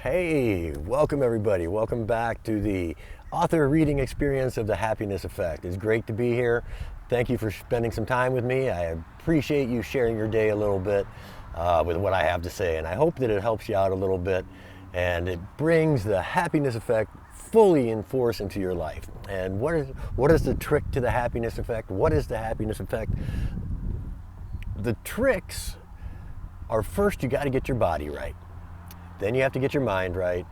Hey, welcome everybody. Welcome back to the author reading experience of The Happiness Effect. It's great to be here. Thank you for spending some time with me. I appreciate you sharing your day a little bit with what I have to say, and I hope that it helps you out a little bit and it brings the happiness effect fully in force into your life. And what is the trick to the happiness effect? What is the happiness effect? The tricks are, first you got to get your body right. Then you have to get your mind right,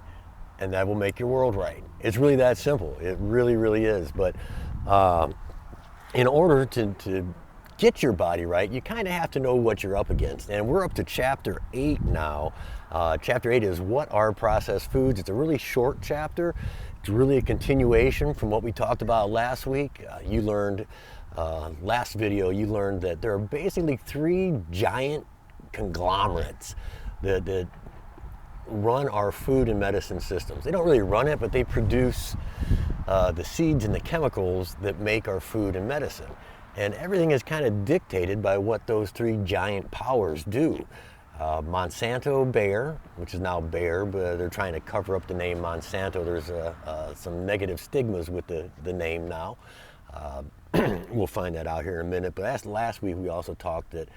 and that will make your world right. It's really that simple. It really, really is. But in order to get your body right, you kind of have to know what you're up against. And we're up to Chapter 8 now. Chapter 8 is What Are Processed Foods? It's a really short chapter. It's really a continuation from what we talked about last week. You learned, last video, you learned that there are basically three giant conglomerates that run our food and medicine systems. They don't really run it, but they produce the seeds and the chemicals that make our food and medicine. And everything is kind of dictated by what those three giant powers do. Monsanto, Bayer, which is now Bayer, but they're trying to cover up the name Monsanto. There's some negative stigmas with the name now. We'll find that out here in a minute. But as last week, we also talked that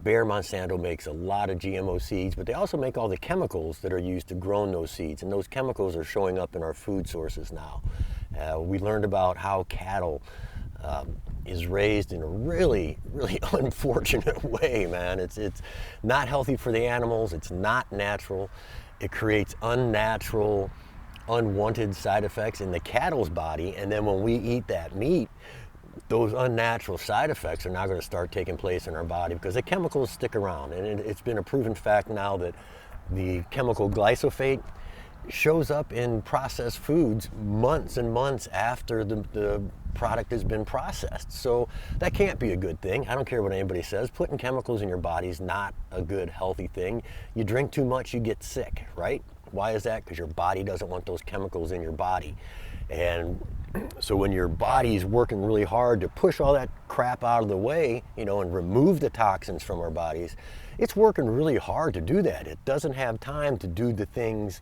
Bayer Monsanto makes a lot of GMO seeds, but they also make all the chemicals that are used to grow those seeds, and those chemicals are showing up in our food sources now. We learned about how cattle is raised in a really, really unfortunate way, man. It's not healthy for the animals. It's not natural. It creates unnatural, unwanted side effects in the cattle's body, and then when we eat that meat, those unnatural side effects are now going to start taking place in our body because the chemicals stick around. And it's been a proven fact now that the chemical glyphosate shows up in processed foods months and months after the product has been processed. So that can't be a good thing. I don't care what anybody says. Putting chemicals in your body is not a good, healthy thing. You drink too much, you get sick, right? Why is that? Because your body doesn't want those chemicals in your body. And so when your body's working really hard to push all that crap out of the way, and remove the toxins from our bodies, it's working really hard to do that. It doesn't have time to do the things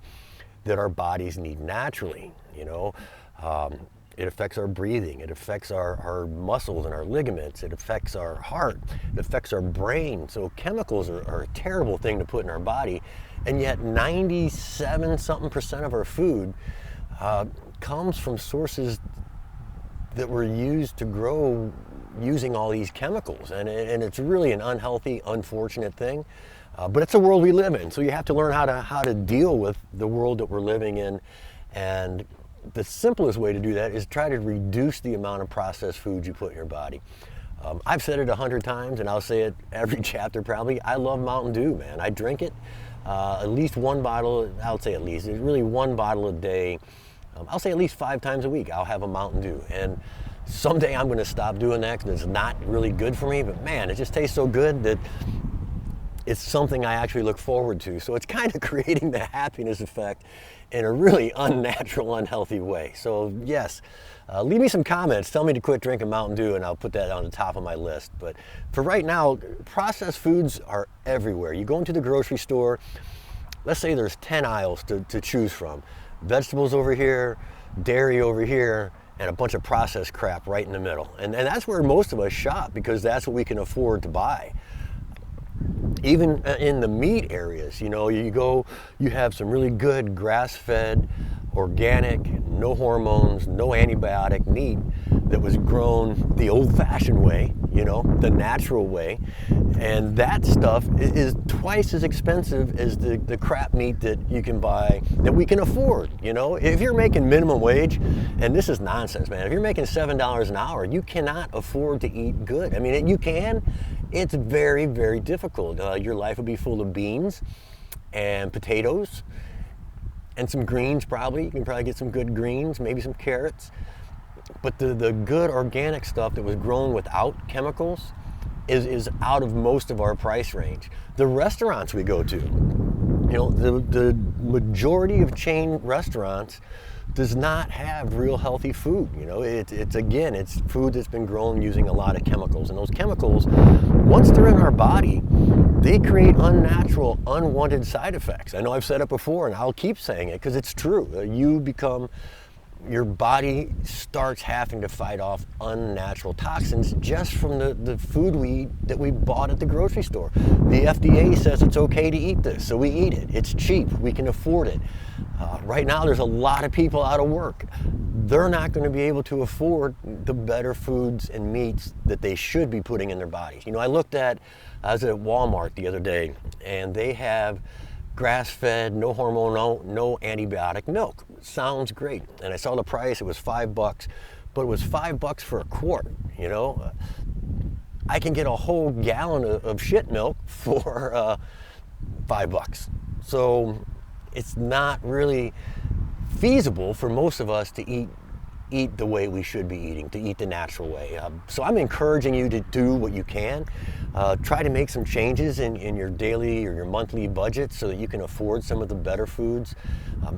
that our bodies need naturally. It affects our breathing, it affects our muscles and our ligaments, it affects our heart, it affects our brain. So chemicals are a terrible thing to put in our body, and yet 97% of our food comes from sources that were used to grow using all these chemicals, and it's really an unhealthy, unfortunate thing, but it's the world we live in. So you have to learn how to deal with the world that we're living in, and the simplest way to do that is try to reduce the amount of processed foods you put in your body. I've said it 100 times, and I'll say it every chapter probably. I love Mountain Dew, man. I drink it at least one bottle. I'll say at least. It's really one bottle a day. I'll say at least 5 times a week I'll have a Mountain Dew. And someday I'm going to stop doing that because it's not really good for me. But man, it just tastes so good that it's something I actually look forward to. So it's kind of creating the happiness effect in a really unnatural, unhealthy way. So yes, leave me some comments. Tell me to quit drinking Mountain Dew and I'll put that on the top of my list. But for right now, processed foods are everywhere. You go into the grocery store, let's say there's 10 aisles to choose from. Vegetables over here, dairy over here, and a bunch of processed crap right in the middle. And that's where most of us shop because that's what we can afford to buy. Even in the meat areas, you have some really good grass-fed, organic, no hormones, no antibiotic meat that was grown the old-fashioned way, the natural way. And that stuff is twice as expensive as the crap meat that you can buy, that we can afford. If you're making minimum wage, and this is nonsense, man, if you're making $7 an hour, you cannot afford to eat good. I mean, you can. It's very, very difficult. Your life will be full of beans and potatoes and some greens probably. You can probably get some good greens, maybe some carrots. But the good organic stuff that was grown without chemicals is out of most of our price range. The restaurants we go to, the majority of chain restaurants does not have real healthy food. It's food that's been grown using a lot of chemicals, and those chemicals, once they're in our body, they create unnatural, unwanted side effects. I know I've said it before, and I'll keep saying it because it's true. Your body starts having to fight off unnatural toxins just from the food we eat that we bought at the grocery store. The FDA says it's okay to eat this, so we eat it. It's cheap, we can afford it. Right now there's a lot of people out of work. They're not going to be able to afford the better foods and meats that they should be putting in their bodies. I was at Walmart the other day, and they have grass-fed, no hormone, no antibiotic milk. Sounds great. And I saw the price, it was $5, but it was $5 for a quart, I can get a whole gallon of shit milk for $5. So it's not really feasible for most of us to eat the way we should be eating, to eat the natural way. So I'm encouraging you to do what you can. Try to make some changes in your daily or your monthly budget so that you can afford some of the better foods.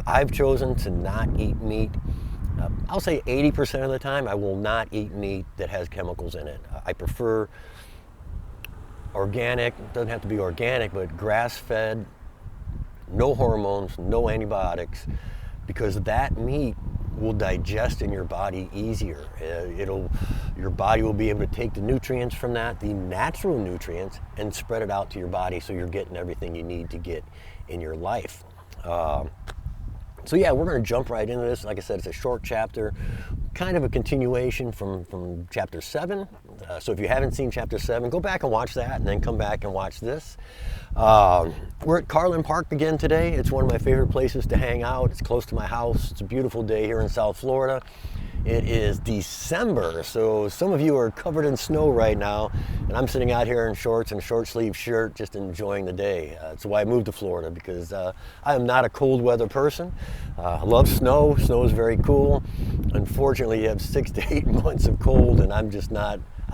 I've chosen to not eat meat. I'll say 80% of the time I will not eat meat that has chemicals in it. I prefer organic, doesn't have to be organic, but grass-fed, no hormones, no antibiotics, because that meat will digest in your body easier. Your body will be able to take the nutrients from that, the natural nutrients, and spread it out to your body so you're getting everything you need to get in your life. So yeah, we're going to jump right into this. Like I said, it's a short chapter, kind of a continuation from chapter 7. So if you haven't seen chapter 7, go back and watch that and then come back and watch this. We're at Carlin Park again today. It's one of my favorite places to hang out. It's close to my house. It's a beautiful day here in South Florida. It is December, so some of you are covered in snow right now, and I'm sitting out here in shorts and a short sleeve shirt just enjoying the day. That's why I moved to Florida, because I am not a cold weather person. I love snow. Snow is very cool. Unfortunately, you have 6 to 8 months of cold, and I'm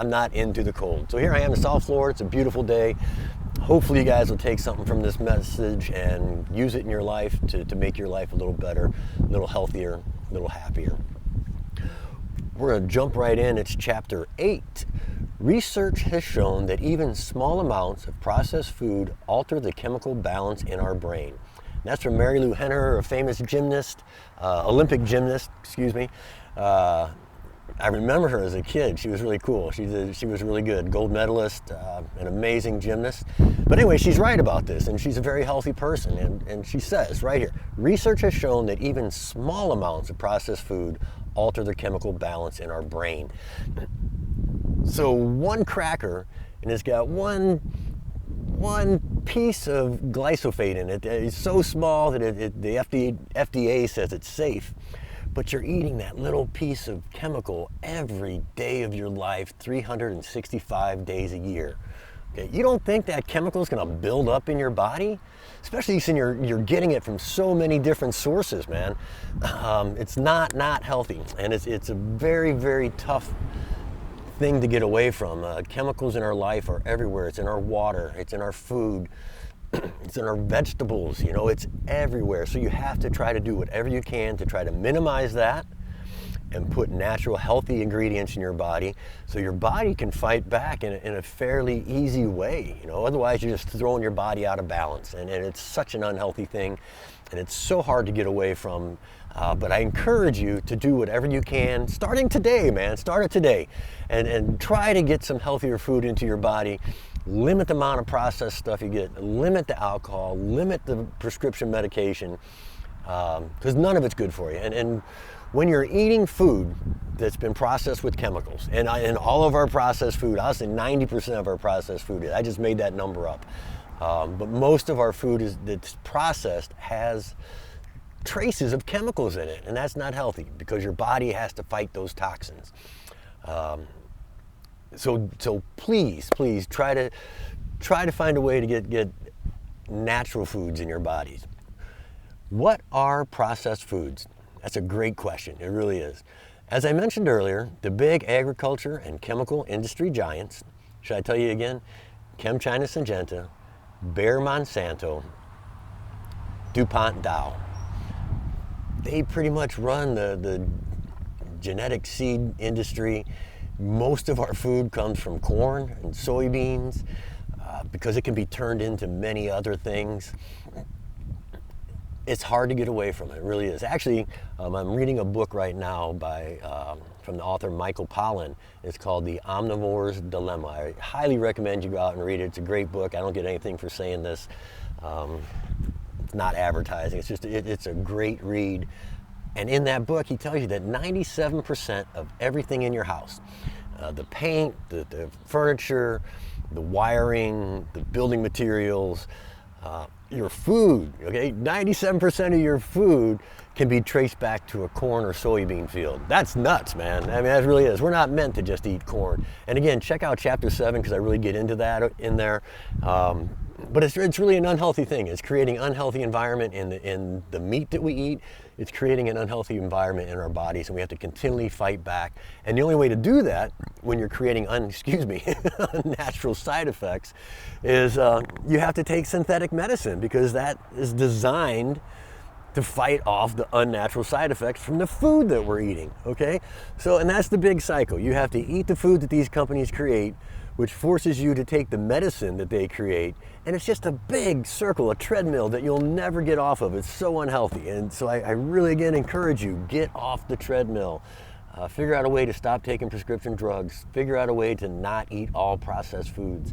not into the cold. So here I am in South Florida. It's a beautiful day. Hopefully you guys will take something from this message and use it in your life to make your life a little better, a little healthier, a little happier. We're going to jump right in. It's chapter 8. Research has shown that even small amounts of processed food alter the chemical balance in our brain. And that's from Mary Lou Henner, a famous gymnast, Olympic gymnast, excuse me. I remember her as a kid. She was really cool. She was really good. Gold medalist, an amazing gymnast. But anyway, she's right about this, and she's a very healthy person. And she says right here, research has shown that even small amounts of processed food alter the chemical balance in our brain. So one cracker, and it's got one piece of glyphosate in it. It's so small that the FDA says it's safe. But you're eating that little piece of chemical every day of your life, 365 days a year. Okay, you don't think that chemical is going to build up in your body? Especially since you're getting it from so many different sources, man. It's not healthy, and it's a very, very tough thing to get away from. Chemicals in our life are everywhere. It's in our water, it's in our food, it's in our vegetables, it's everywhere. So you have to try to do whatever you can to try to minimize that and put natural, healthy ingredients in your body so your body can fight back in a fairly easy way. Otherwise you're just throwing your body out of balance, and it's such an unhealthy thing, and it's so hard to get away from. But I encourage you to do whatever you can, starting today, man. Start it today, and try to get some healthier food into your body. Limit the amount of processed stuff you get, limit the alcohol, limit the prescription medication, because none of it's good for you. And when you're eating food that's been processed with chemicals, and all of our processed food, I'll say 90% of our processed food, I just made that number up, but most of our food that's processed has traces of chemicals in it, and that's not healthy because your body has to fight those toxins. So please try to find a way to get natural foods in your bodies. What are processed foods? That's a great question. It really is. As I mentioned earlier, the big agriculture and chemical industry giants, should I tell you again? ChemChina Syngenta, Bayer Monsanto, DuPont Dow. They pretty much run the genetic seed industry. Most of our food comes from corn and soybeans. because it can be turned into many other things. It's hard to get away from it. It really is. Actually, I'm reading a book right now from the author Michael Pollan. It's called The Omnivore's Dilemma. I highly recommend you go out and read it. It's a great book. I don't get anything for saying this. It's not advertising. It's just it's a great read. And in that book, he tells you that 97% of everything in your house, the paint, the furniture, the wiring, the building materials, your food, okay? 97% of your food can be traced back to a corn or soybean field. That's nuts, man. I mean, that really is. We're not meant to just eat corn. And again, check out chapter 7 because I really get into that in there. But it's really an unhealthy thing. It's creating unhealthy environment in the meat that we eat. It's creating an unhealthy environment in our bodies, and we have to continually fight back. And the only way to do that when you're creating unnatural side effects is you have to take synthetic medicine, because that is designed to fight off the unnatural side effects from the food that we're eating, okay? So, and that's the big cycle. You have to eat the food that these companies create, which forces you to take the medicine that they create, and it's just a big circle, a treadmill that you'll never get off of. It's so unhealthy. And so I really, again, encourage you, get off the treadmill. Figure out a way to stop taking prescription drugs. Figure out a way to not eat all processed foods.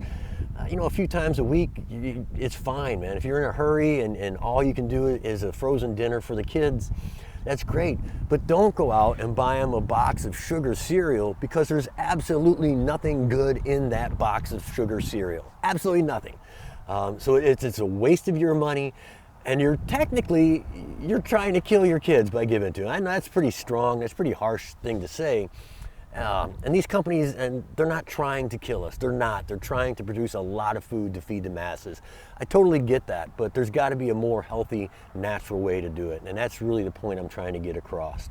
A few times a week, it's fine, man. If you're in a hurry and all you can do is a frozen dinner for the kids, that's great. But don't go out and buy them a box of sugar cereal, because there's absolutely nothing good in that box of sugar cereal. Absolutely nothing. So it's a waste of your money, and you're trying to kill your kids by giving it to them. I know that's pretty strong. That's a pretty harsh thing to say. And these companies, and they're not trying to kill us. They're not. They're trying to produce a lot of food to feed the masses. I totally get that, but there's got to be a more healthy, natural way to do it. And that's really the point I'm trying to get across.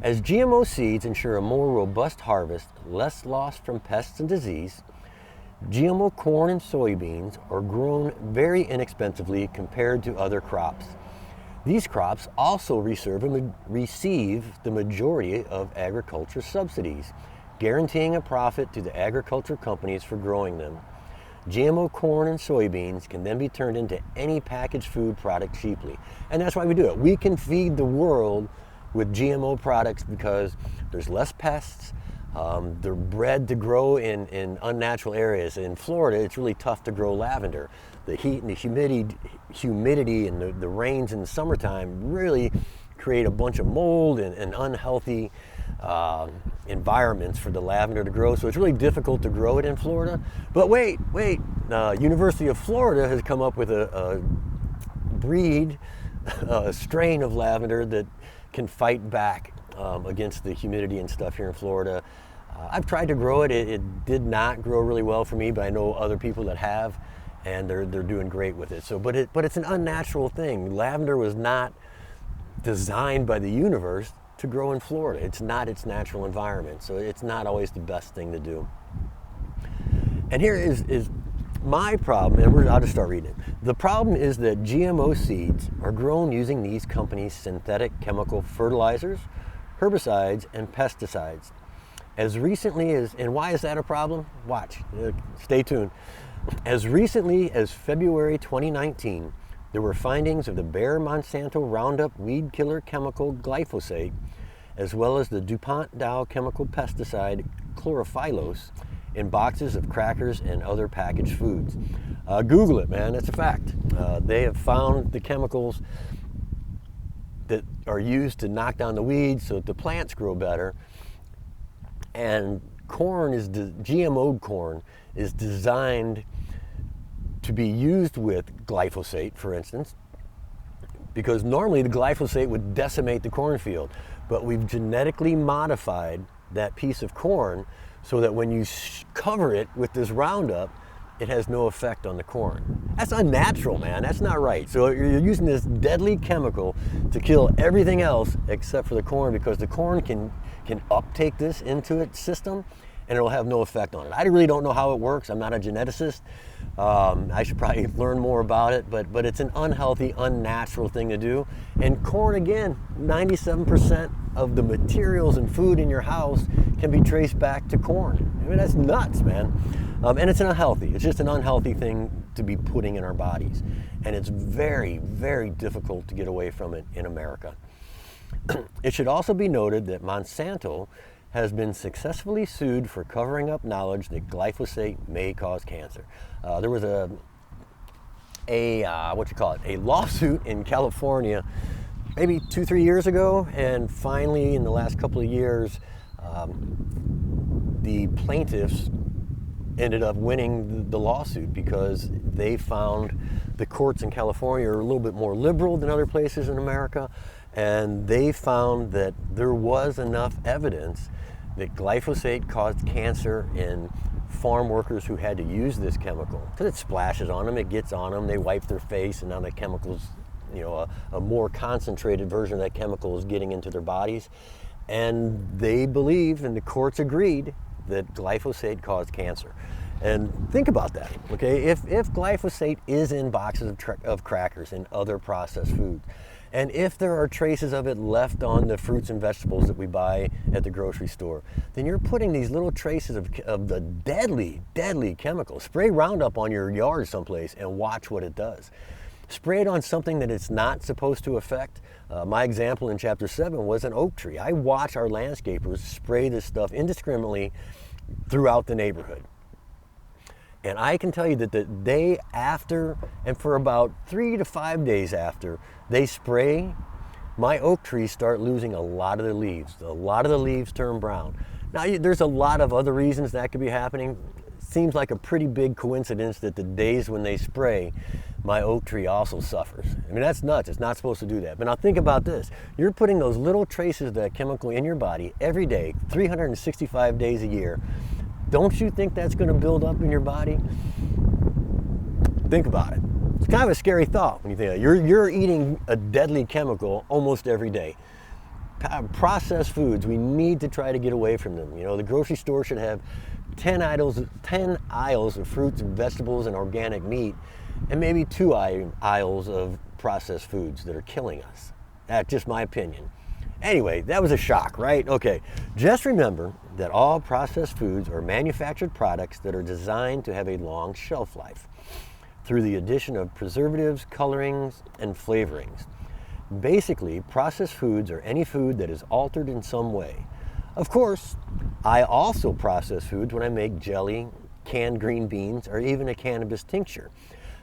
As GMO seeds ensure a more robust harvest, less loss from pests and disease, GMO corn and soybeans are grown very inexpensively compared to other crops. These crops also receive the majority of agriculture subsidies, guaranteeing a profit to the agriculture companies for growing them. GMO corn and soybeans can then be turned into any packaged food product cheaply. And that's why we do it. We can feed the world with GMO products because there's less pests. They're bred to grow in unnatural areas. In Florida, it's really tough to grow lavender. The heat and the humidity and the rains in the summertime really create a bunch of mold and unhealthy environments for the lavender to grow. So it's really difficult to grow it in Florida. But wait, University of Florida has come up with a strain of lavender that can fight back against the humidity and stuff here in Florida. I've tried to grow it. It did not grow really well for me, but I know other people that have, and they're doing great with it. So, but it's an unnatural thing. Lavender was not designed by the universe to grow in Florida. It's not its natural environment, so it's not always the best thing to do. And here is my problem, and I'll just start reading it. The problem is that GMO seeds are grown using these companies' synthetic chemical fertilizers, herbicides, and pesticides. As recently as, and why is that a problem? Watch, stay tuned. As recently as February 2019, there were findings of the Bayer Monsanto Roundup weed killer chemical glyphosate, as well as the DuPont Dow chemical pesticide chlorophyllos in boxes of crackers and other packaged foods. Google it, man, it's a fact. They have found the chemicals that are used to knock down the weeds so that the plants grow better. And GMO corn is designed to be used with glyphosate, for instance, because normally the glyphosate would decimate the cornfield, but we've genetically modified that piece of corn so that when you cover it with this Roundup, it has no effect on the corn. That's unnatural, man. That's not right. So you're using this deadly chemical to kill everything else except for the corn, because the corn can uptake this into its system and it'll have no effect on it. I really don't know how it works. I'm not a geneticist. I should probably learn more about it, but it's an unhealthy, unnatural thing to do. And corn, again, 97% of the materials and food in your house can be traced back to corn. I mean, that's nuts, man. And it's unhealthy. It's just an unhealthy thing to be putting in our bodies. And it's very, very difficult to get away from it in America. It should also be noted that Monsanto has been successfully sued for covering up knowledge that glyphosate may cause cancer. There was a lawsuit in California maybe 2-3 years ago, and finally in the last couple of years, the plaintiffs ended up winning the lawsuit because they found the courts in California are a little bit more liberal than other places in America, and they found that there was enough evidence that glyphosate caused cancer in farm workers who had to use this chemical. Because it splashes on them, it gets on them, they wipe their face, and now the chemicals, a more concentrated version of that chemical is getting into their bodies. And they believe, and the courts agreed, that glyphosate caused cancer. And think about that, okay? If glyphosate is in boxes of crackers and other processed foods, and if there are traces of it left on the fruits and vegetables that we buy at the grocery store, then you're putting these little traces of the deadly, deadly chemicals. Spray Roundup on your yard someplace and watch what it does. Spray it on something that it's not supposed to affect. My example in chapter 7 was an oak tree. I watch our landscapers spray this stuff indiscriminately throughout the neighborhood. And I can tell you that the day after, and for about 3 to 5 days after they spray, my oak trees start losing a lot of their leaves. A lot of the leaves turn brown. Now, there's a lot of other reasons that could be happening. Seems like a pretty big coincidence that the days when they spray, my oak tree also suffers. I mean, that's nuts. It's not supposed to do that. But now think about this. You're putting those little traces of that chemical in your body every day, 365 days a year. Don't you think that's going to build up in your body? Think about it. It's kind of a scary thought when you think of it. You're eating a deadly chemical almost every day. Processed foods, we need to try to get away from them. The grocery store should have 10 aisles of fruits and vegetables and organic meat, and maybe 2 aisles of processed foods that are killing us. That's just my opinion. Anyway, that was a shock, right? Okay, just remember that all processed foods are manufactured products that are designed to have a long shelf life through the addition of preservatives, colorings, and flavorings. Basically, processed foods are any food that is altered in some way. Of course, I also process foods when I make jelly, canned green beans, or even a cannabis tincture.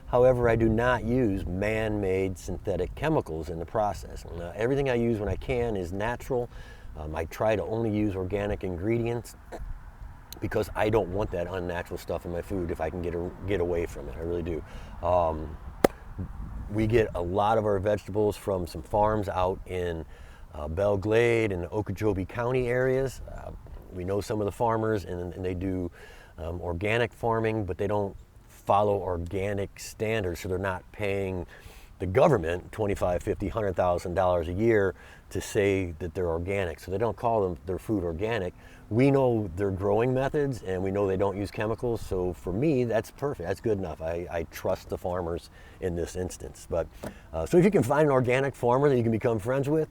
However, I do not use man-made synthetic chemicals in the process. Everything I use when I can is natural. I try to only use organic ingredients because I don't want that unnatural stuff in my food if I can get away from it. I really do. We get a lot of our vegetables from some farms out in Belle Glade and the Okeechobee County areas. We know some of the farmers, and they do organic farming, but they don't follow organic standards, so they're not paying the government $25,000, $50,000, $100,000 a year to say that they're organic. So they don't call their food organic. We know their growing methods, and we know they don't use chemicals. So for me, that's perfect. That's good enough. I trust the farmers in this instance. But so if you can find an organic farmer that you can become friends with,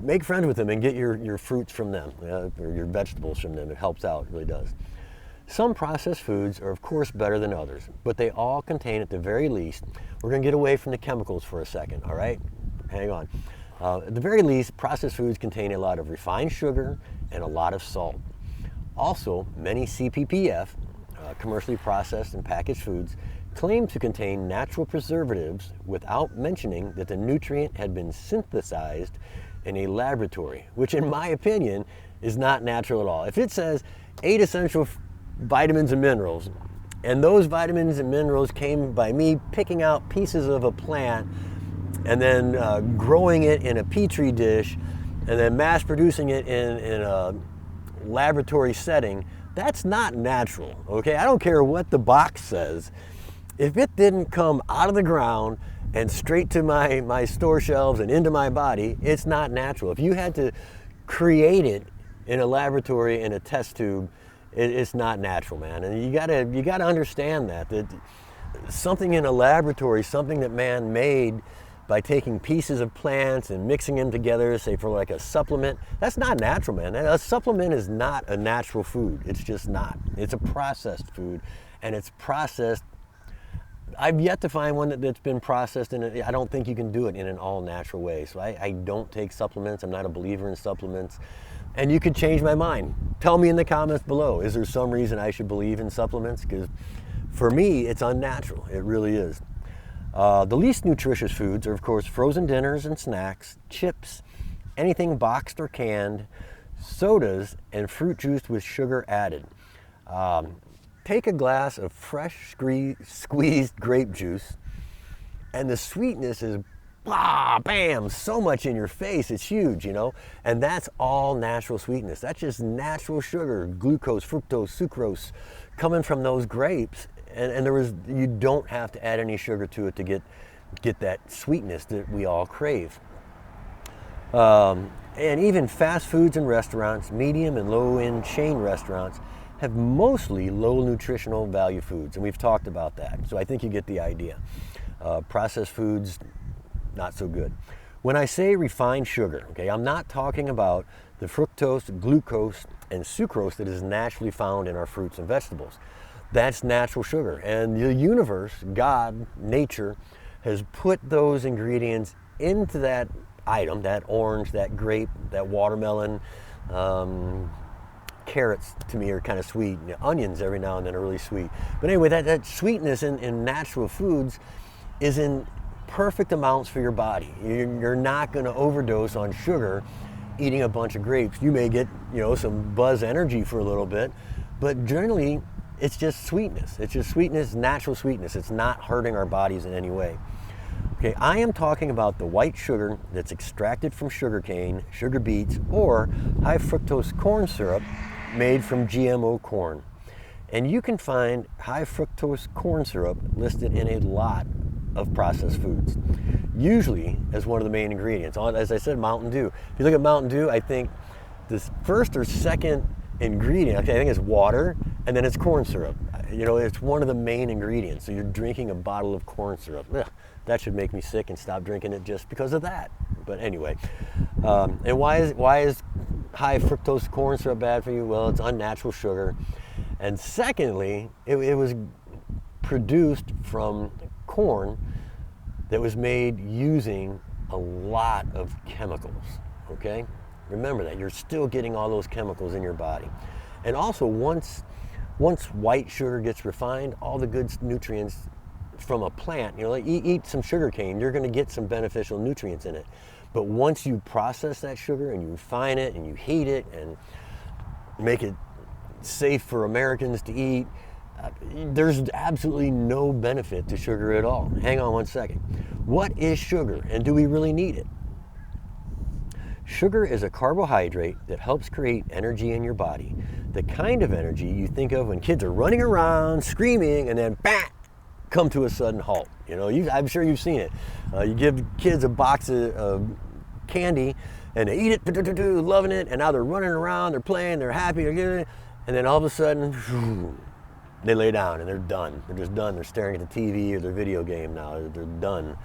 make friends with them and get your fruits from them, or your vegetables from them. It helps out, it really does. Some processed foods are of course better than others, but they all contain, at the very least, we're going to get away from the chemicals for a second, all right? Hang on. At the very least, processed foods contain a lot of refined sugar and a lot of salt. Also, many CPPF, commercially processed and packaged foods, claim to contain natural preservatives without mentioning that the nutrient had been synthesized in a laboratory, which in my opinion is not natural at all. If it says 8 essential vitamins and minerals, and those vitamins and minerals came by me picking out pieces of a plant and then growing it in a petri dish and then mass producing it in a laboratory setting, that's not natural, okay? I don't care what the box says. If it didn't come out of the ground and straight to my store shelves and into my body, it's not natural. If you had to create it in a laboratory in a test tube, it's not natural, man. And you gotta understand that something in a laboratory, something that man made by taking pieces of plants and mixing them together, say for like a supplement. That's not natural, man. A supplement is not a natural food. It's just not. It's a processed food, and it's processed. I've yet to find one that's been processed I don't think you can do it in an all natural way. So I don't take supplements. I'm not a believer in supplements. And you could change my mind. Tell me in the comments below, is there some reason I should believe in supplements? Because for me, it's unnatural. It really is. The least nutritious foods are, of course, frozen dinners and snacks, chips, anything boxed or canned, sodas, and fruit juice with sugar added. Take a glass of fresh squeezed grape juice, and the sweetness is bam, so much in your face, it's huge, you know? And that's all natural sweetness. That's just natural sugar, glucose, fructose, sucrose, coming from those grapes. And you don't have to add any sugar to it to get that sweetness that we all crave. And even fast foods and restaurants, medium and low-end chain restaurants, have mostly low nutritional value foods, and we've talked about that. So I think you get the idea. Processed foods, not so good. When I say refined sugar, okay, I'm not talking about the fructose, glucose, and sucrose that is naturally found in our fruits and vegetables. That's natural sugar, and the universe, God, nature, has put those ingredients into that item, that orange, that grape, that watermelon. Carrots to me are kind of sweet. You know, onions every now and then are really sweet. But anyway, that sweetness in natural foods is in perfect amounts for your body. You're not going to overdose on sugar eating a bunch of grapes. You may get, you know, some buzz energy for a little bit, but generally it's just sweetness. It's just sweetness, natural sweetness. It's not hurting our bodies in any way. Okay, I am talking about the white sugar that's extracted from sugarcane, sugar beets, or high fructose corn syrup made from GMO corn. And you can find high fructose corn syrup listed in a lot of processed foods, usually as one of the main ingredients. As I said, Mountain Dew. If you look at Mountain Dew, I think this first or second ingredient, okay, I think it's water, and then it's corn syrup. You know, it's one of the main ingredients. So you're drinking a bottle of corn syrup. Ugh, that should make me sick and stop drinking it just because of that. But anyway, and why is high fructose corn syrup bad for you? Well, it's unnatural sugar. And secondly, it was produced from corn that was made using a lot of chemicals, okay? Remember that, you're still getting all those chemicals in your body. And also, once white sugar gets refined, all the good nutrients from a plant, you know, like eat some sugar cane, you're gonna get some beneficial nutrients in it. But once you process that sugar and you refine it and you heat it and make it safe for Americans to eat, there's absolutely no benefit to sugar at all. Hang on one second. What is sugar, and do we really need it? Sugar is a carbohydrate that helps create energy in your body. The kind of energy you think of when kids are running around, screaming, and then bang, come to a sudden halt. You know, I'm sure you've seen it. You give kids a box of candy, and they eat it, loving it, and now they're running around, they're playing, they're happy, they're getting it, and then all of a sudden, they lay down and they're done. They're just done. They're staring at the TV or their video game now. They're done.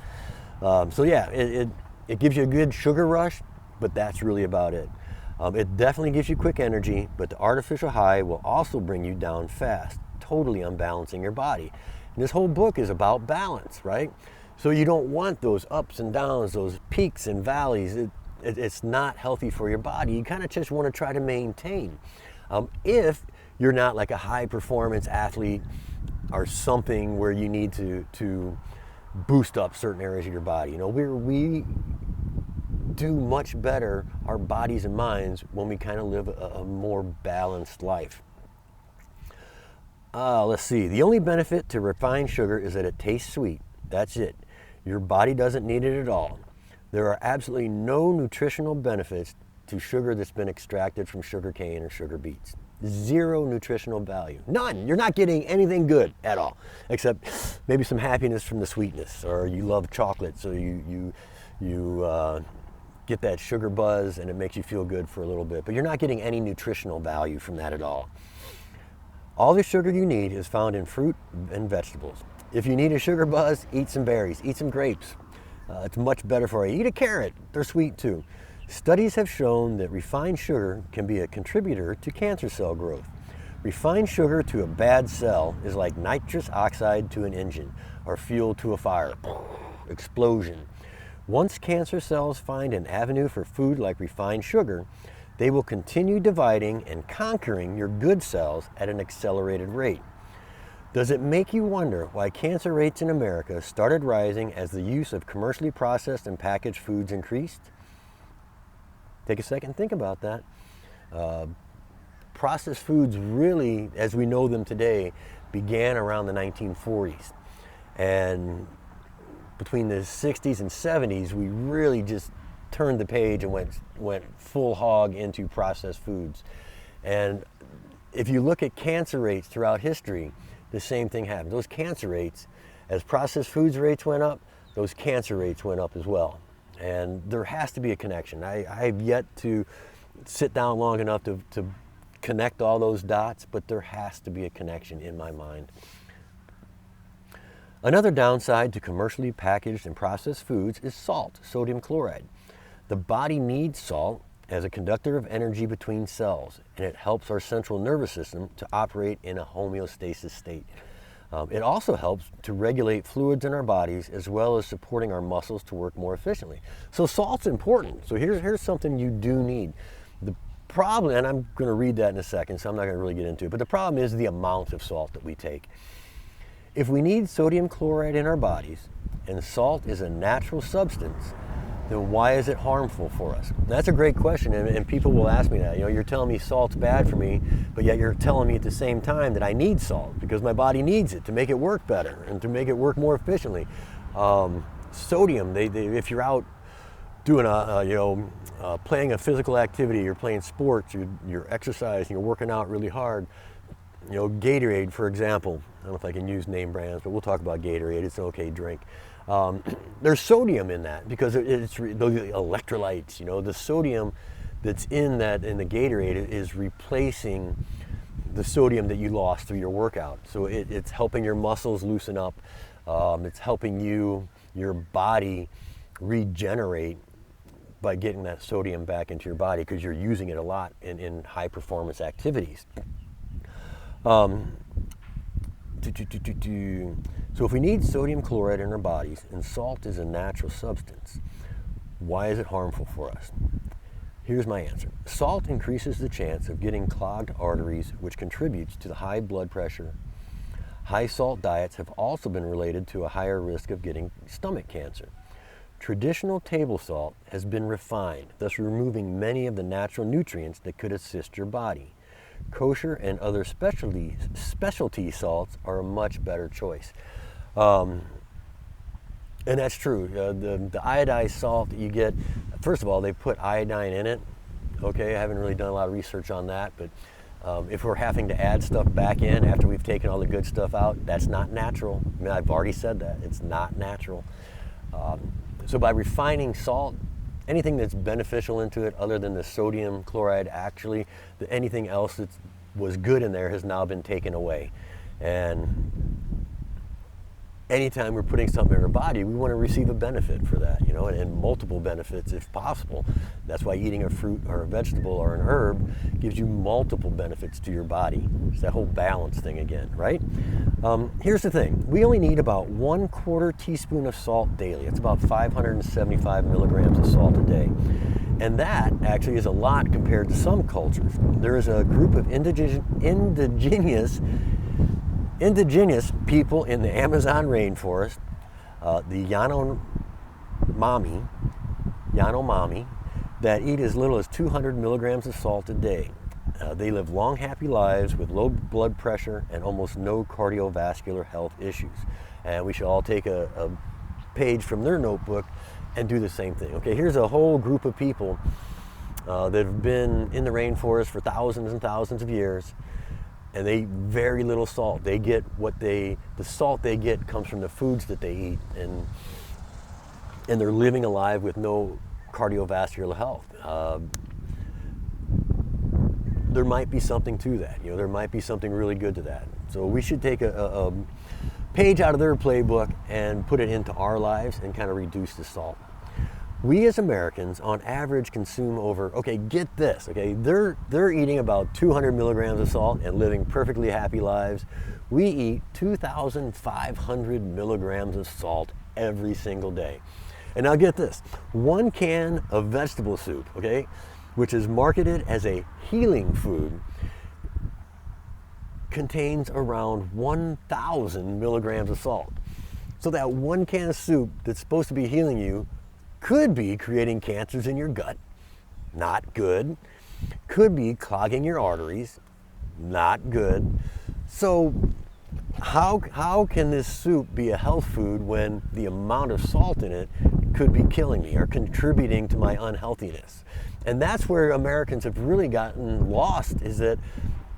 So yeah, it gives you a good sugar rush, but that's really about it. It definitely gives you quick energy, but the artificial high will also bring you down fast, totally unbalancing your body. And this whole book is about balance, right? So you don't want those ups and downs, those peaks and valleys. It's not healthy for your body. You kind of just want to try to maintain. If you're not like a high performance athlete or something where you need to boost up certain areas of your body. You know, we do much better, our bodies and minds, when we kind of live a more balanced life. Let's see. The only benefit to refined sugar is that it tastes sweet. That's it. Your body doesn't need it at all. There are absolutely no nutritional benefits to sugar that's been extracted from sugar cane or sugar beets. Zero nutritional value. None. You're not getting anything good at all, except maybe some happiness from the sweetness, or you love chocolate, so you get that sugar buzz and it makes you feel good for a little bit, but you're not getting any nutritional value from that at all. All the sugar you need is found in fruit and vegetables. If you need a sugar buzz, eat some berries, eat some grapes. It's much better for you. Eat a carrot, they're sweet too. Studies have shown that refined sugar can be a contributor to cancer cell growth. Refined sugar to a bad cell is like nitrous oxide to an engine or fuel to a fire. Explosion. Once cancer cells find an avenue for food like refined sugar, they will continue dividing and conquering your good cells at an accelerated rate. Does it make you wonder why cancer rates in America started rising as the use of commercially processed and packaged foods increased? Take a second and think about that. Processed foods really, as we know them today, began around the 1940s. And between the 60s and 70s, we really just turned the page and went full hog into processed foods. And if you look at cancer rates throughout history, the same thing happened. Those cancer rates, as processed foods rates went up, those cancer rates went up as well. And there has to be a connection. I've yet to sit down long enough to connect all those dots, but there has to be a connection in my mind. Another downside to commercially packaged and processed foods is salt, sodium chloride. The body needs salt as a conductor of energy between cells, and it helps our central nervous system to operate in a homeostasis state. It also helps to regulate fluids in our bodies as well as supporting our muscles to work more efficiently. So salt's important. So here's something you do need. The problem, and I'm going to read that in a second, so I'm not going to really get into it, but the problem is the amount of salt that we take. If we need sodium chloride in our bodies, and salt is a natural substance, then why is it harmful for us? That's a great question, and people will ask me that. You're telling me salt's bad for me, but yet you're telling me at the same time that I need salt because my body needs it to make it work better and to make it work more efficiently. Sodium, if you're out doing playing a physical activity, you're playing sports, you're exercising, you're working out really hard. Gatorade, for example. I don't know if I can use name brands, but we'll talk about Gatorade. It's an okay drink. There's sodium in that because it's the electrolytes. The sodium that's in the Gatorade is replacing the sodium that you lost through your workout. So it's helping your muscles loosen up. It's helping your body regenerate by getting that sodium back into your body because you're using it a lot in high performance activities. So if we need sodium chloride in our bodies, and salt is a natural substance, why is it harmful for us? Here's my answer. Salt increases the chance of getting clogged arteries, which contributes to the high blood pressure. High salt diets have also been related to a higher risk of getting stomach cancer. Traditional table salt has been refined, thus removing many of the natural nutrients that could assist your body. Kosher and other specialty salts are a much better choice. And that's true. The iodized salt that you get, first of all, they put iodine in it. Okay, I haven't really done a lot of research on that, but if we're having to add stuff back in after we've taken all the good stuff out, that's not natural. I mean, I've already said that. It's not natural. So by refining salt, anything that's beneficial into it other than the sodium chloride, actually, anything else that was good in there has now been taken away. And anytime we're putting something in our body, we want to receive a benefit for that, and multiple benefits if possible. That's why eating a fruit or a vegetable or an herb gives you multiple benefits to your body. It's that whole balance thing again, right? Here's the thing. We only need about 1/4 teaspoon of salt daily. It's about 575 milligrams of salt a day. And that actually is a lot compared to some cultures. There is a group of indigenous people in the Amazon rainforest, the Yanomami, that eat as little as 200 milligrams of salt a day. They live long, happy lives with low blood pressure and almost no cardiovascular health issues. And we should all take a page from their notebook and do the same thing. Okay, here's a whole group of people that have been in the rainforest for thousands and thousands of years, and they eat very little salt. They get the salt they get comes from the foods that they eat, and they're living alive with no cardiovascular health. There might be something to that. There might be something really good to that. So we should take a page out of their playbook and put it into our lives and kind of reduce the salt. We as Americans on average consume over, okay, get this, okay, they're eating about 200 milligrams of salt and living perfectly happy lives. We eat 2,500 milligrams of salt every single day. And now get this, 1 can of vegetable soup, okay, which is marketed as a healing food, contains around 1,000 milligrams of salt. So that 1 can of soup that's supposed to be healing you could be creating cancers in your gut, not good. Could be clogging your arteries, not good. So how can this soup be a health food when the amount of salt in it could be killing me or contributing to my unhealthiness? And that's where Americans have really gotten lost, is that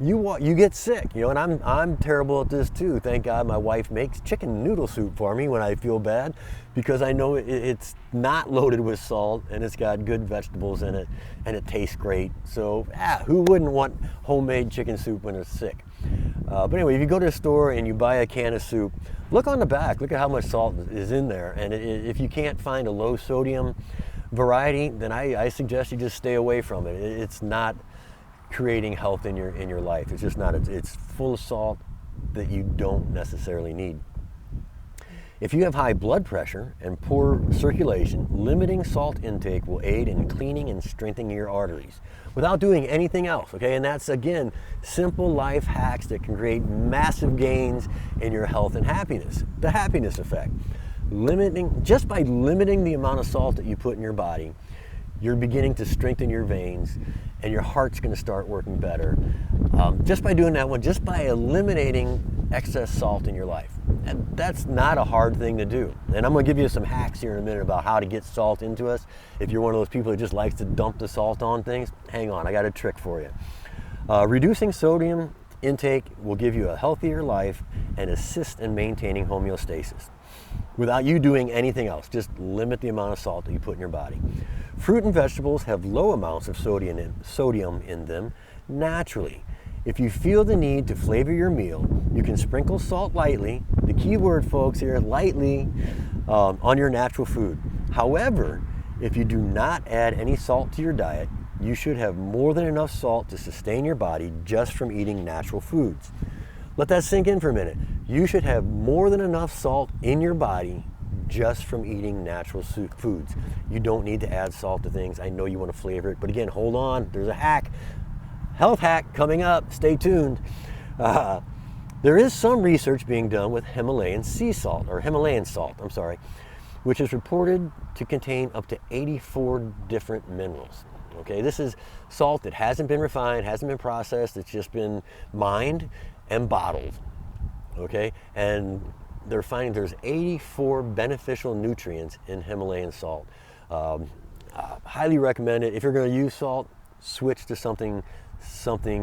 you get sick, you know, and I'm terrible at this too. Thank God my wife makes chicken noodle soup for me when I feel bad, because I know it's not loaded with salt and it's got good vegetables in it and it tastes great. So who wouldn't want homemade chicken soup when they're sick? But anyway, if you go to the store and you buy a can of soup, look on the back, look at how much salt is in there. And if you can't find a low sodium variety, then I suggest you just stay away from it. It's not creating health in your life. It's just not. It's full of salt that you don't necessarily need. If you have high blood pressure and poor circulation, limiting salt intake will aid in cleaning and strengthening your arteries without doing anything else, okay? And that's, again, simple life hacks that can create massive gains in your health and happiness. The happiness effect. Just by limiting the amount of salt that you put in your body, you're beginning to strengthen your veins and your heart's going to start working better. Just by doing that one, just by eliminating excess salt in your life. And that's not a hard thing to do. And I'm going to give you some hacks here in a minute about how to get salt into us. If you're one of those people who just likes to dump the salt on things, hang on, I got a trick for you. Reducing sodium intake will give you a healthier life and assist in maintaining homeostasis without you doing anything else. Just limit the amount of salt that you put in your body. Fruit and vegetables have low amounts of sodium in them naturally. If you feel the need to flavor your meal, you can sprinkle salt lightly, the key word folks here, lightly, on your natural food. However, if you do not add any salt to your diet, you should have more than enough salt to sustain your body just from eating natural foods. Let that sink in for a minute. You should have more than enough salt in your body just from eating natural foods. You don't need to add salt to things. I know you want to flavor it, but again, hold on. There's a hack, health hack coming up. Stay tuned. There is some research being done with Himalayan salt, which is reported to contain up to 84 different minerals. Okay, this is salt that hasn't been refined, hasn't been processed. It's just been mined and bottled. Okay, and they're finding there's 84 beneficial nutrients in Himalayan salt. Highly recommend it. If you're going to use salt, switch to something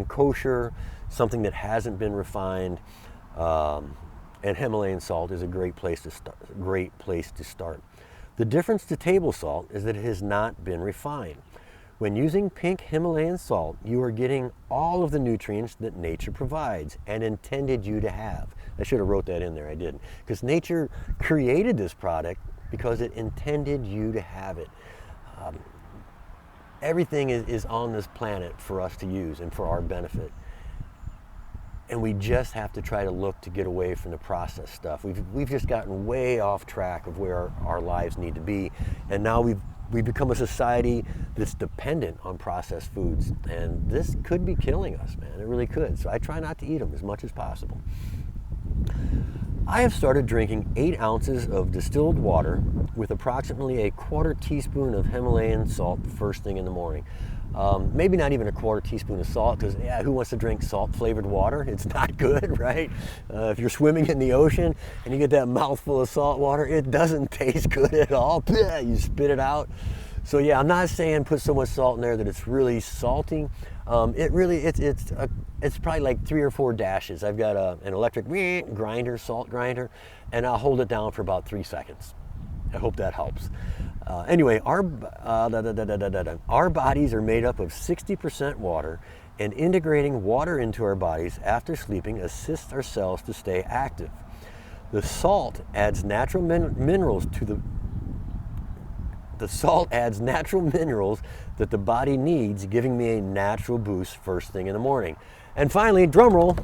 kosher, something that hasn't been refined. And Himalayan salt is a great place to start. The difference to table salt is that it has not been refined. When using pink Himalayan salt, you are getting all of the nutrients that nature provides and intended you to have. I should have wrote that in there, I didn't. Because nature created this product because it intended you to have it. Everything is on this planet for us to use and for our benefit. And we just have to try to look to get away from the processed stuff. We've just gotten way off track of where our lives need to be. And now we've become a society that's dependent on processed foods. And this could be killing us, man. It really could. So I try not to eat them as much as possible. I have started drinking 8 ounces of distilled water with approximately a 1/4 teaspoon of Himalayan salt first thing in the morning. Maybe not even a 1/4 teaspoon of salt, because who wants to drink salt flavored water? It's not good, right? If you're swimming in the ocean and you get that mouthful of salt water, it doesn't taste good at all. You spit it out. So yeah, I'm not saying put so much salt in there that it's really salty. It's probably like 3 or 4 dashes. I've got an electric grinder, salt grinder, and I'll hold it down for about 3 seconds. I hope that helps. Anyway, our bodies are made up of 60% water, and integrating water into our bodies after sleeping assists our cells to stay active. The salt adds natural minerals to the salt adds natural minerals that the body needs, giving me a natural boost first thing in the morning. And finally, drum roll,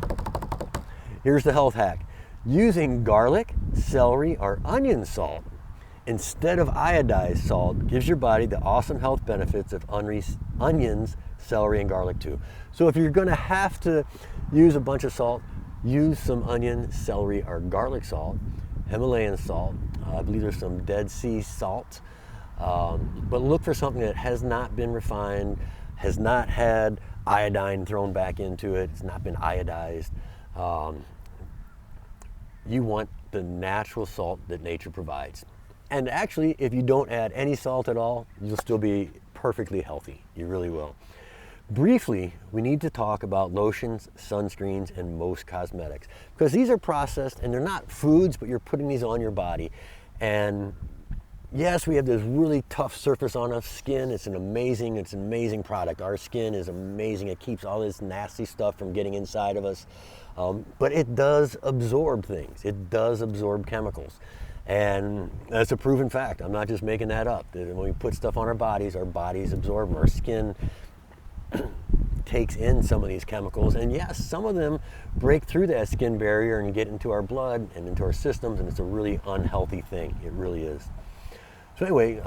here's the health hack. Using garlic, celery, or onion salt instead of iodized salt gives your body the awesome health benefits of onions, celery, and garlic too. So if you're gonna have to use a bunch of salt, use some onion, celery, or garlic salt, Himalayan salt. I believe there's some Dead Sea salt. But look for something that has not been refined, has not had iodine thrown back into it, it's not been iodized. You want the natural salt that nature provides. And actually, if you don't add any salt at all, you'll still be perfectly healthy. You really will. Briefly, we need to talk about lotions, sunscreens, and most cosmetics, because these are processed and they're not foods, but you're putting these on your body. And yes, we have this really tough surface on our skin. It's an amazing product. Our skin is amazing. It keeps all this nasty stuff from getting inside of us. But it does absorb things. It does absorb chemicals. And that's a proven fact. I'm not just making that up. When we put stuff on our bodies absorb them. Our skin takes in some of these chemicals. And yes, some of them break through that skin barrier and get into our blood and into our systems. And it's a really unhealthy thing. It really is. So anyway,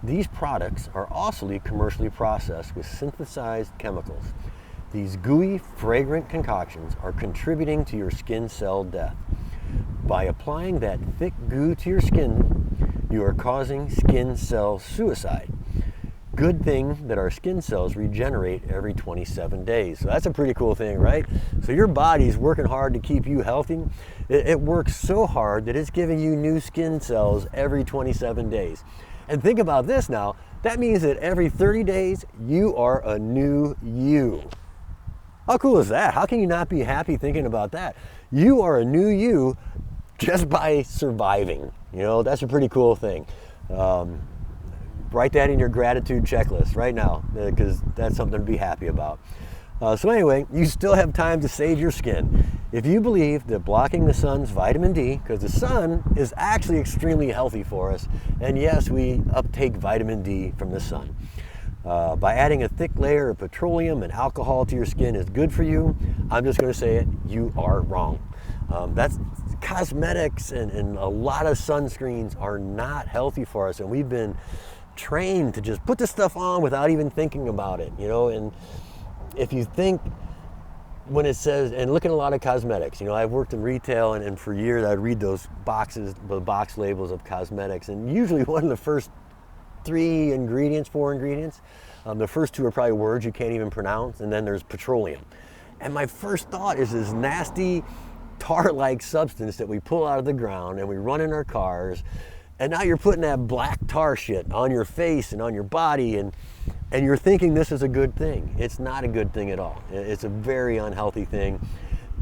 these products are also commercially processed with synthesized chemicals. These gooey, fragrant concoctions are contributing to your skin cell death. By applying that thick goo to your skin, you are causing skin cell suicide. Good thing that our skin cells regenerate every 27 days. So that's a pretty cool thing, right? So your body's working hard to keep you healthy. It works so hard that it's giving you new skin cells every 27 days. And think about this now. That means that every 30 days, you are a new you. How cool is that? How can you not be happy thinking about that? You are a new you just by surviving. You know, that's a pretty cool thing. Write that in your gratitude checklist right now, because that's something to be happy about. So anyway, you still have time to save your skin. If you believe that blocking the sun's vitamin D, because the sun is actually extremely healthy for us, and yes, we uptake vitamin D from the sun. By adding a thick layer of petroleum and alcohol to your skin is good for you, I'm just going to say it, you are wrong. That's cosmetics and a lot of sunscreens are not healthy for us, and we've been trained to just put this stuff on without even thinking about it, you know. And if you think, when it says, and look at a lot of cosmetics, you know, I've worked in retail and for years I'd read those boxes, the box labels of cosmetics, and usually one of the first 4 ingredients, the first 2 are probably words you can't even pronounce, and then there's petroleum. And my first thought is this nasty tar-like substance that we pull out of the ground and we run in our cars, and now you're putting that black tar shit on your face and on your body, and you're thinking this is a good thing. It's not a good thing at all. It's a very unhealthy thing.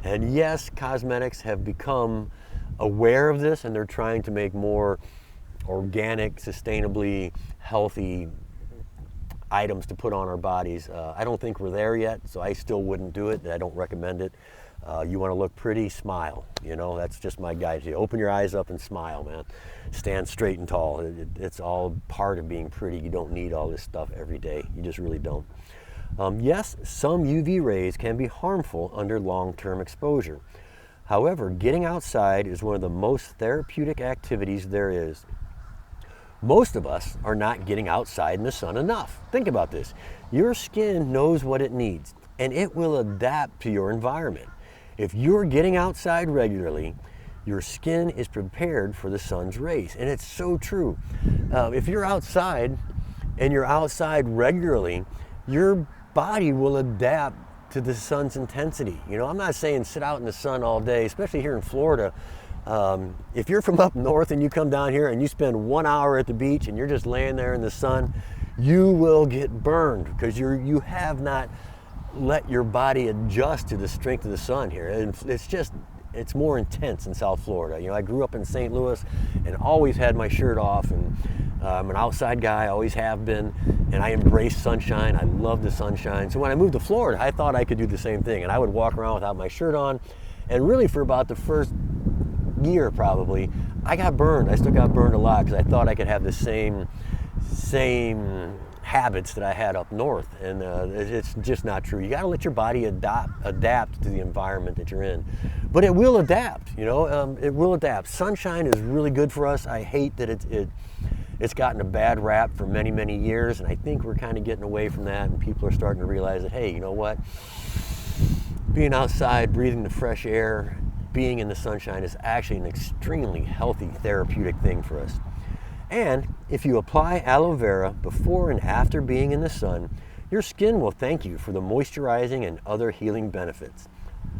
And yes, cosmetics have become aware of this, and they're trying to make more organic, sustainably healthy items to put on our bodies. I don't think we're there yet, so I still wouldn't do it. I don't recommend it. You want to look pretty, smile. You know, that's just my guide to you. Open your eyes up and smile, man. Stand straight and tall. It's all part of being pretty. You don't need all this stuff every day. You just really don't. Yes, some UV rays can be harmful under long-term exposure. However, getting outside is one of the most therapeutic activities there is. Most of us are not getting outside in the sun enough. Think about this. Your skin knows what it needs, and it will adapt to your environment. If you're getting outside regularly, your skin is prepared for the sun's rays. And it's so true. If you're outside and you're outside regularly, your body will adapt to the sun's intensity. You know, I'm not saying sit out in the sun all day, especially here in Florida. If you're from up north and you come down here and you spend 1 hour at the beach and you're just laying there in the sun, you will get burned because you have not let your body adjust to the strength of the sun here. And it's more intense in South Florida. You know, I grew up in St. Louis and always had my shirt off, and I'm an outside guy, always have been, and I embrace sunshine. I love the sunshine. So when I moved to Florida, I thought I could do the same thing, and I would walk around without my shirt on, and really for about the first year probably, I got burned. I still got burned a lot because I thought I could have the same habits that I had up north, and it's just not true. You got to let your body adapt to the environment that you're in, but it will adapt. You know, it will adapt. Sunshine is really good for us. I hate that it's gotten a bad rap for many years, and I think we're kind of getting away from that, and people are starting to realize that, hey, you know what? Being outside, breathing the fresh air, being in the sunshine is actually an extremely healthy therapeutic thing for us. And if you apply aloe vera before and after being in the sun, your skin will thank you for the moisturizing and other healing benefits.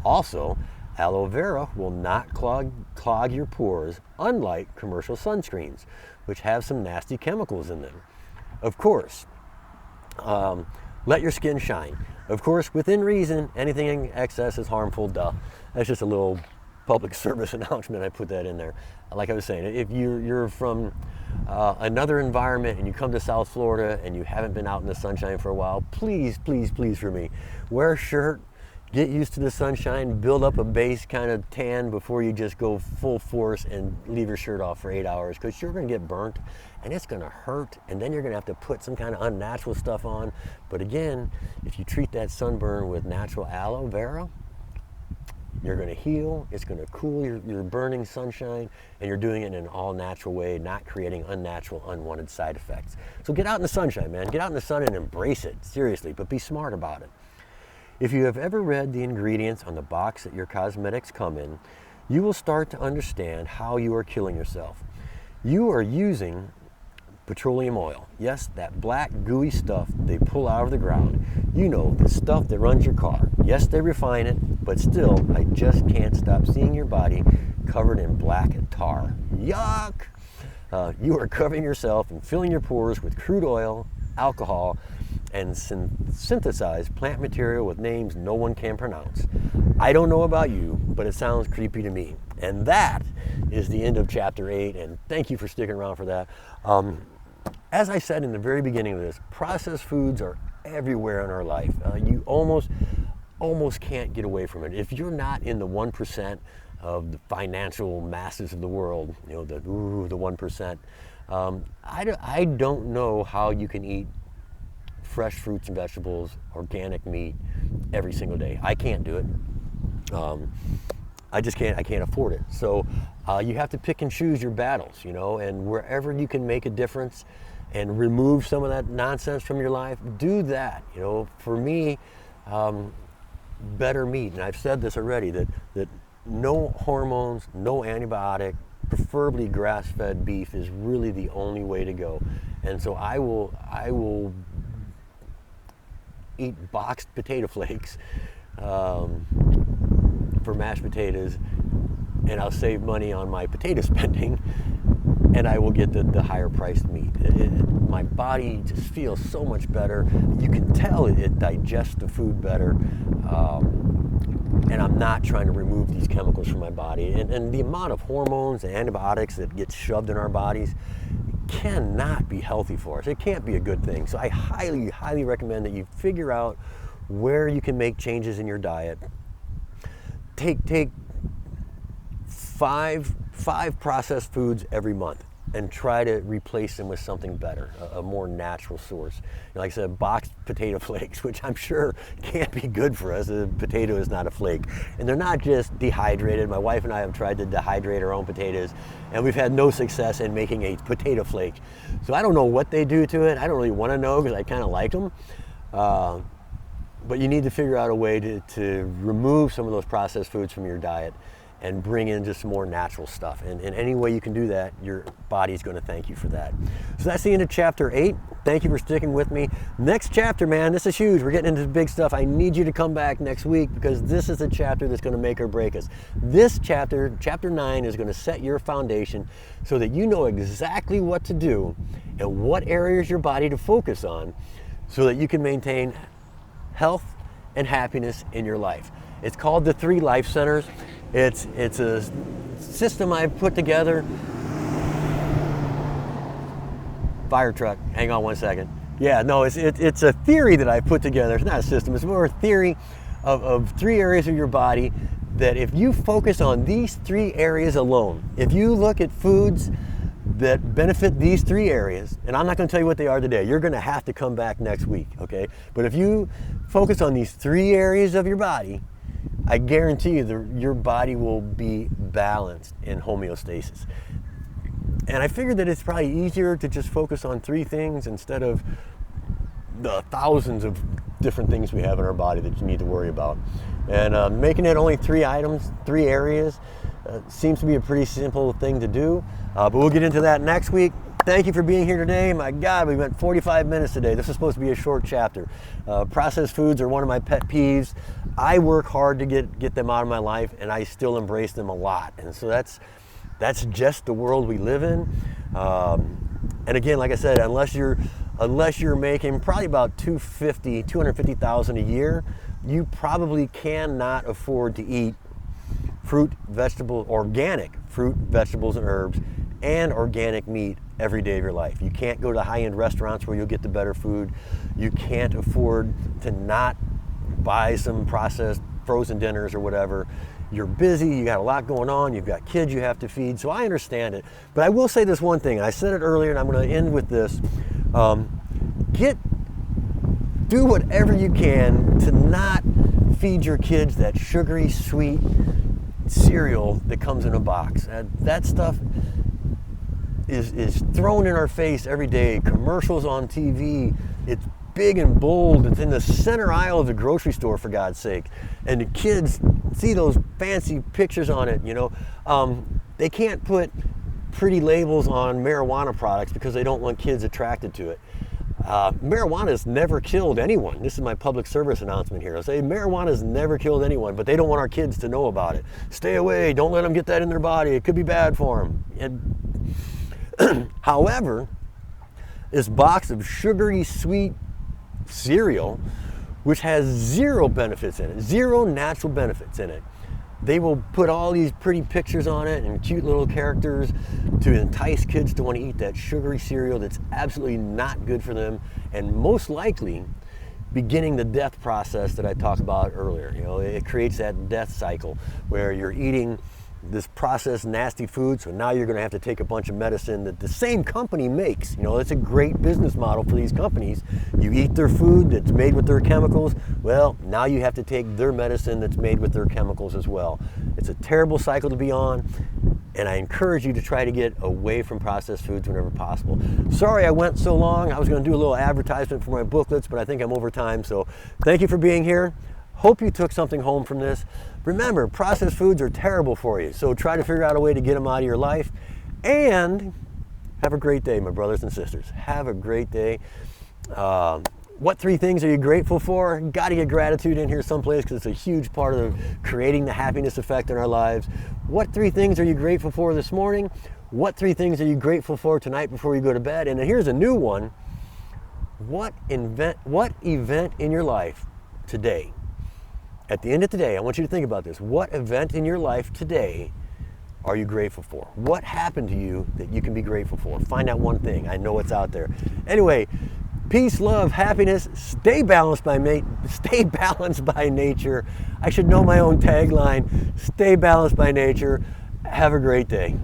Also, aloe vera will not clog your pores, unlike commercial sunscreens, which have some nasty chemicals in them. Of course, let your skin shine. Of course, within reason, anything in excess is harmful, duh. That's just a little public service announcement. I put that in there. Like I was saying, if you're from another environment and you come to South Florida and you haven't been out in the sunshine for a while, please for me, wear a shirt, get used to the sunshine, build up a base kind of tan before you just go full force and leave your shirt off for 8 hours, because you're going to get burnt and it's going to hurt, and then you're going to have to put some kind of unnatural stuff on. But again, if you treat that sunburn with natural aloe vera, you're going to heal, it's going to cool your burning sunshine, and you're doing it in an all-natural way, not creating unnatural, unwanted side effects. So get out in the sunshine, man. Get out in the sun and embrace it, seriously, but be smart about it. If you have ever read the ingredients on the box that your cosmetics come in, you will start to understand how you are killing yourself. You are using petroleum oil. Yes, that black gooey stuff they pull out of the ground. You know, the stuff that runs your car. Yes, they refine it, but still, I just can't stop seeing your body covered in black tar. Yuck! You are covering yourself and filling your pores with crude oil, alcohol, and synthesized plant material with names no one can pronounce. I don't know about you, but it sounds creepy to me. And that is the end of chapter 8, and thank you for sticking around for that. As I said in the very beginning of this, processed foods are everywhere in our life. You almost can't get away from it. If you're not in the 1% of the financial masses of the world, you know, the 1%, I don't know how you can eat fresh fruits and vegetables, organic meat every single day. I can't do it. I just can't. I can't afford it. So you have to pick and choose your battles, you know, and wherever you can make a difference and remove some of that nonsense from your life, do that. You know, for me, better meat, and I've said this already, that no hormones, no antibiotic, preferably grass-fed beef is really the only way to go. And so I will eat boxed potato flakes for mashed potatoes, and I'll save money on my potato spending, and I will get the higher priced meat. My body just feels so much better. You can tell it digests the food better, and I'm not trying to remove these chemicals from my body. And the amount of hormones and antibiotics that get shoved in our bodies cannot be healthy for us. It can't be a good thing. So I highly recommend that you figure out where you can make changes in your diet. Take five processed foods every month and try to replace them with something better, a more natural source. You know, like I said, boxed potato flakes, which I'm sure can't be good for us. A potato is not a flake. And they're not just dehydrated. My wife and I have tried to dehydrate our own potatoes, and we've had no success in making a potato flake. So I don't know what they do to it. I don't really want to know, because I kind of like them. But you need to figure out a way to remove some of those processed foods from your diet and bring in just more natural stuff. And any way you can do that, your body's going to thank you for that. So that's the end of chapter 8. Thank you for sticking with me. Next chapter, man, this is huge. We're getting into big stuff. I need you to come back next week, because this is the chapter that's going to make or break us. This chapter, chapter 9, is going to set your foundation so that you know exactly what to do and what areas your body to focus on so that you can maintain health and happiness in your life. It's called the 3 Life Centers. It's a system I've put together. Fire truck, hang on one second. Yeah, no, it's a theory that I've put together. It's not a system, it's more a theory of 3 areas of your body that if you focus on these 3 areas alone, if you look at foods that benefit these 3 areas, and I'm not going to tell you what they are today, you're going to have to come back next week, okay? But if you focus on these 3 areas of your body, I guarantee you your body will be balanced in homeostasis. And I figured that it's probably easier to just focus on 3 things instead of the thousands of different things we have in our body that you need to worry about. And making it only 3 items, 3 areas, seems to be a pretty simple thing to do. But we'll get into that next week. Thank you for being here today. My God, we went 45 minutes today. This is supposed to be a short chapter. Processed foods are one of my pet peeves. I work hard to get them out of my life, and I still embrace them a lot. And so that's just the world we live in. And again, like I said, unless you're making probably about $250,000 a year, you probably cannot afford to eat organic fruit, vegetables, and herbs, and organic meat every day of your life. You can't go to high-end restaurants where you'll get the better food. You can't afford to not buy some processed frozen dinners or whatever. You're busy, you got a lot going on, you've got kids you have to feed, so I understand it. But I will say this one thing, and I said it earlier, and I'm going to end with this. Do whatever you can to not feed your kids that sugary, sweet cereal that comes in a box. That stuff is thrown in our face every day. Commercials on TV, it's big and bold. It's in the center aisle of the grocery store, for God's sake. And the kids see those fancy pictures on it, They can't put pretty labels on marijuana products because they don't want kids attracted to it. Marijuana has never killed anyone. This is my public service announcement here. I say marijuana has never killed anyone, but they don't want our kids to know about it. Stay away, don't let them get that in their body. It could be bad for them. However, this box of sugary, sweet cereal, which has 0 benefits in it, 0 natural benefits in it. They will put all these pretty pictures on it and cute little characters to entice kids to want to eat that sugary cereal that's absolutely not good for them, and most likely beginning the death process that I talked about earlier. It creates that death cycle where you're eating this processed nasty food, so now you're going to have to take a bunch of medicine that the same company makes. It's a great business model for these companies. You eat their food that's made with their chemicals, well, now you have to take their medicine that's made with their chemicals as well. It's a terrible cycle to be on, and I encourage you to try to get away from processed foods whenever possible. Sorry I went so long. I was going to do a little advertisement for my booklets, but I think I'm over time, so thank you for being here. Hope you took something home from this. Remember, processed foods are terrible for you, so try to figure out a way to get them out of your life. And have a great day, my brothers and sisters. Have a great day. What 3 things are you grateful for? Got to get gratitude in here someplace because it's a huge part of creating the happiness effect in our lives. What 3 things are you grateful for this morning? What 3 things are you grateful for tonight before you go to bed? And here's a new one. What event in your life today? At the end of today, I want you to think about this. What event in your life today are you grateful for? What happened to you that you can be grateful for? Find out one thing. I know it's out there. Anyway, peace, love, happiness. Stay balanced by nature. I should know my own tagline. Stay balanced by nature. Have a great day.